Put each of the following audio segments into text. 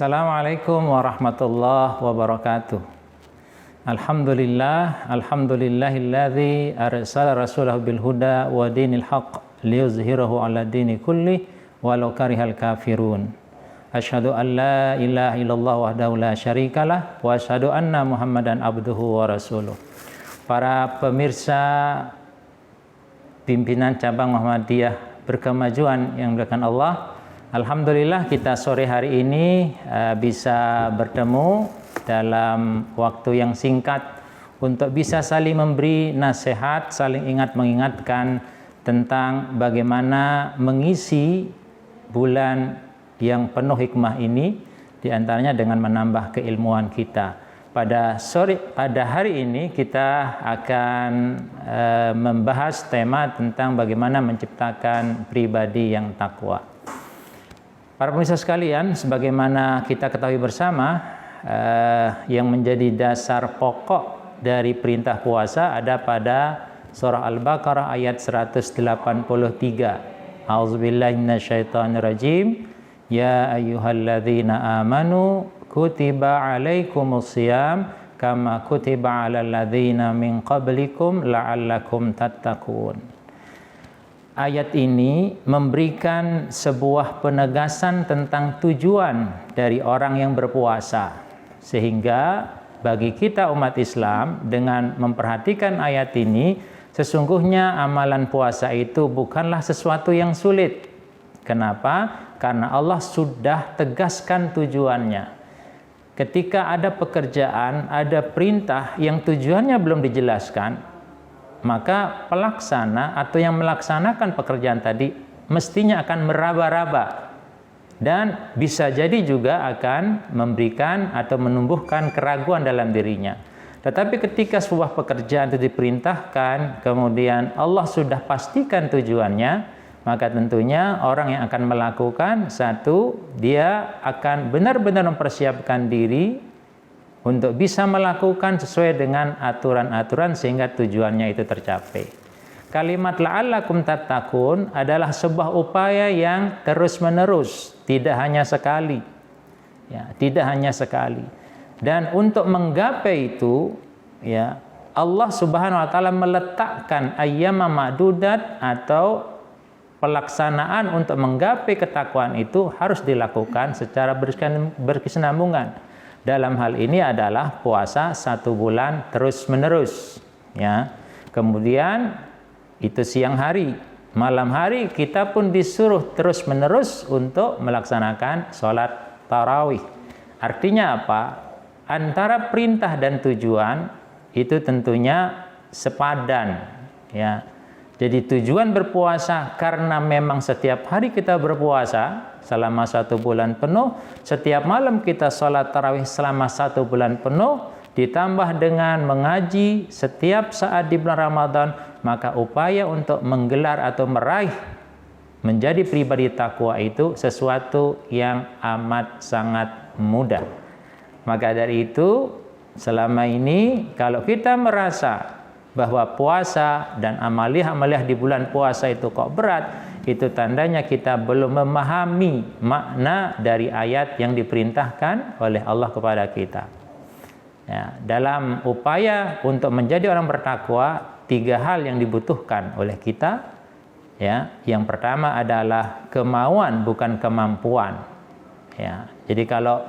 Assalamualaikum warahmatullahi wabarakatuh. Alhamdulillahilladzi arsala rasulahu bil huda wa dinil haqq liyuzhirahu 'ala dini kulli walau karihal kafirun. Asyhadu an la ilaha illallah wahdahu la syarikalah wa asyhadu anna Muhammadan abduhu wa rasuluh. Para pemirsa pimpinan cabang Muhammadiyah berkemajuan yang dimuliakan Allah, alhamdulillah kita sore hari ini bisa bertemu dalam waktu yang singkat untuk bisa saling memberi nasihat, saling ingat mengingatkan tentang bagaimana mengisi bulan yang penuh hikmah ini, diantaranya dengan menambah keilmuan kita. Pada hari ini kita akan membahas tema tentang bagaimana menciptakan pribadi yang takwa. Para pemirsa sekalian, sebagaimana kita ketahui bersama, yang menjadi dasar pokok dari perintah puasa ada pada surah Al-Baqarah ayat 183. A'udzubillahi minasyaitonirrajim. Ya ayyuhalladzina amanu kutiba alaikumusiyam kama kutiba alal ladzina min qablikum la'allakum tattaqun. Ayat ini memberikan sebuah penegasan tentang tujuan dari orang yang berpuasa. Sehingga bagi kita umat Islam, dengan memperhatikan ayat ini, sesungguhnya amalan puasa itu bukanlah sesuatu yang sulit. Kenapa? Karena Allah sudah tegaskan tujuannya. Ketika ada pekerjaan, ada perintah yang tujuannya belum dijelaskan, maka pelaksana atau yang melaksanakan pekerjaan tadi mestinya akan meraba-raba dan bisa jadi juga akan memberikan atau menumbuhkan keraguan dalam dirinya. Tetapi ketika sebuah pekerjaan itu diperintahkan, kemudian Allah sudah pastikan tujuannya, maka tentunya orang yang akan melakukan, satu, dia akan benar-benar mempersiapkan diri untuk bisa melakukan sesuai dengan aturan-aturan sehingga tujuannya itu tercapai. Kalimat la'allakum tattaqun adalah sebuah upaya yang terus-menerus, tidak hanya sekali. Ya, tidak hanya sekali. Dan untuk menggapai itu, ya, Allah Subhanahu wa taala meletakkan ayyama ma'dudat atau pelaksanaan untuk menggapai ketakwaan itu harus dilakukan secara berkesinambungan. Dalam hal ini adalah puasa 1 bulan terus-menerus. Ya. Kemudian itu siang hari, malam hari kita pun disuruh terus-menerus untuk melaksanakan sholat tarawih. Artinya apa? Antara perintah dan tujuan itu tentunya sepadan. Ya. Jadi tujuan berpuasa karena memang setiap hari kita berpuasa selama 1 bulan penuh, setiap malam kita sholat tarawih selama 1 bulan penuh, ditambah dengan mengaji setiap saat di bulan Ramadan, maka upaya untuk menggelar atau meraih menjadi pribadi takwa itu sesuatu yang amat sangat mudah. Maka dari itu, selama ini kalau kita merasa bahwa puasa dan amaliyah-amaliyah di bulan puasa itu kok berat, itu tandanya kita belum memahami makna dari ayat yang diperintahkan oleh Allah kepada kita. Ya, dalam upaya untuk menjadi orang bertakwa, 3 hal yang dibutuhkan oleh kita. Ya, yang pertama adalah kemauan, bukan kemampuan. Ya, jadi kalau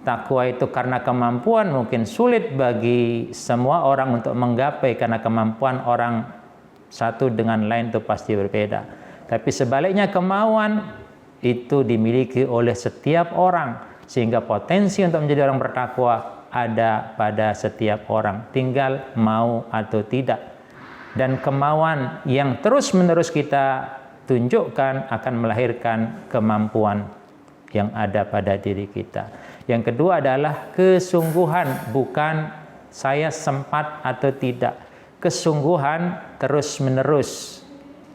takwa itu karena kemampuan mungkin sulit bagi semua orang untuk menggapai, karena kemampuan orang satu dengan lain itu pasti berbeda. Tapi sebaliknya kemauan itu dimiliki oleh setiap orang, sehingga potensi untuk menjadi orang bertakwa ada pada setiap orang, tinggal mau atau tidak. Dan kemauan yang terus-menerus kita tunjukkan akan melahirkan kemampuan yang ada pada diri kita. Yang kedua adalah kesungguhan, bukan saya sempat atau tidak. Kesungguhan terus-menerus,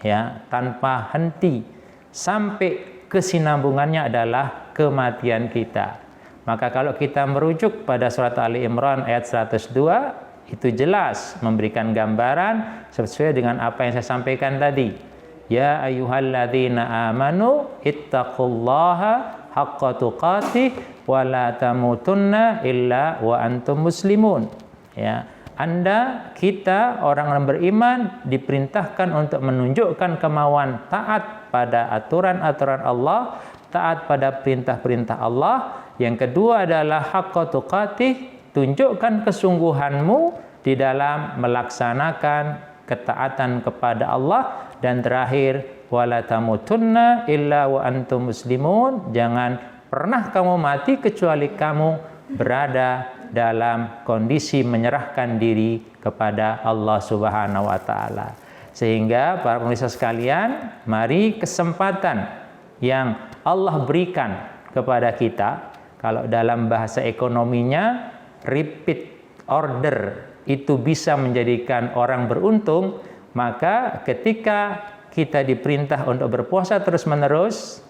ya, tanpa henti, sampai kesinambungannya adalah kematian kita. Maka kalau kita merujuk pada surat Ali Imran ayat 102, itu jelas memberikan gambaran sesuai dengan apa yang saya sampaikan tadi. Ya ayyuhalladzina amanu ittaqullaha haqqa tuqatih wa la tamutunna illa wa antum muslimun. Ya, kita orang beriman diperintahkan untuk menunjukkan kemauan taat pada aturan-aturan Allah, taat pada perintah-perintah Allah. Yang kedua adalah haqqa tuqatih, tunjukkan kesungguhanmu di dalam melaksanakan ketaatan kepada Allah. Dan terakhir, wala tamutunna illa wa antum muslimun, jangan pernah kamu mati kecuali kamu berada dalam kondisi menyerahkan diri kepada Allah Subhanahu wa taala. Sehingga para pemirsa sekalian, mari kesempatan yang Allah berikan kepada kita, kalau dalam bahasa ekonominya repeat order itu bisa menjadikan orang beruntung, maka ketika kita diperintah untuk berpuasa terus-menerus,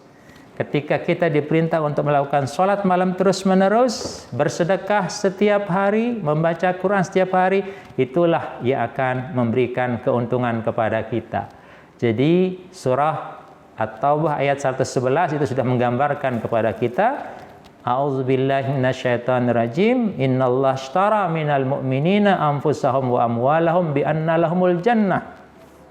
ketika kita diperintah untuk melakukan sholat malam terus-menerus, bersedekah setiap hari, membaca Quran setiap hari, itulah yang akan memberikan keuntungan kepada kita. Jadi surah At-Taubah ayat 111 itu sudah menggambarkan kepada kita, A'udzubillahi minasyaitonirrajim, innallaha ashtara minal mu'minina anfusahum wa amwalahum bi anna lahumul jannah.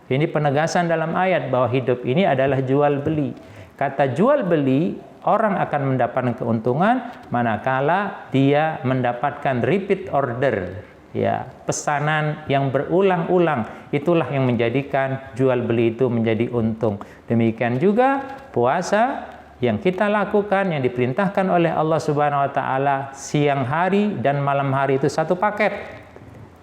Ini penegasan dalam ayat bahwa hidup ini adalah jual beli. Kata jual beli, orang akan mendapatkan keuntungan manakala dia mendapatkan repeat order, ya, pesanan yang berulang-ulang. Itulah yang menjadikan jual beli itu menjadi untung. Demikian juga puasa yang kita lakukan, yang diperintahkan oleh Allah Subhanahu wa taala, siang hari dan malam hari itu satu paket.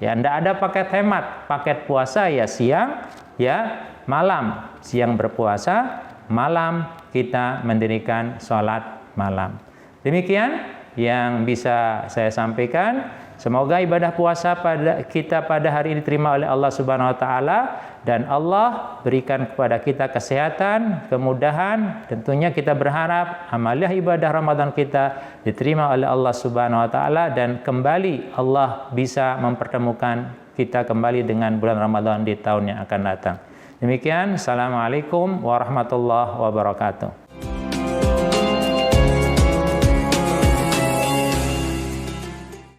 Ya, tidak ada paket hemat. Paket puasa ya siang, ya malam. Siang berpuasa, malam kita mendirikan sholat malam. Demikian yang bisa saya sampaikan. Semoga ibadah puasa pada hari ini diterima oleh Allah Subhanahu wa taala, dan Allah berikan kepada kita kesehatan, kemudahan. Tentunya kita berharap amaliah ibadah Ramadan kita diterima oleh Allah Subhanahu wa taala, dan kembali Allah bisa mempertemukan kita kembali dengan bulan Ramadan di tahun yang akan datang. Demikian, assalamualaikum warahmatullahi wabarakatuh.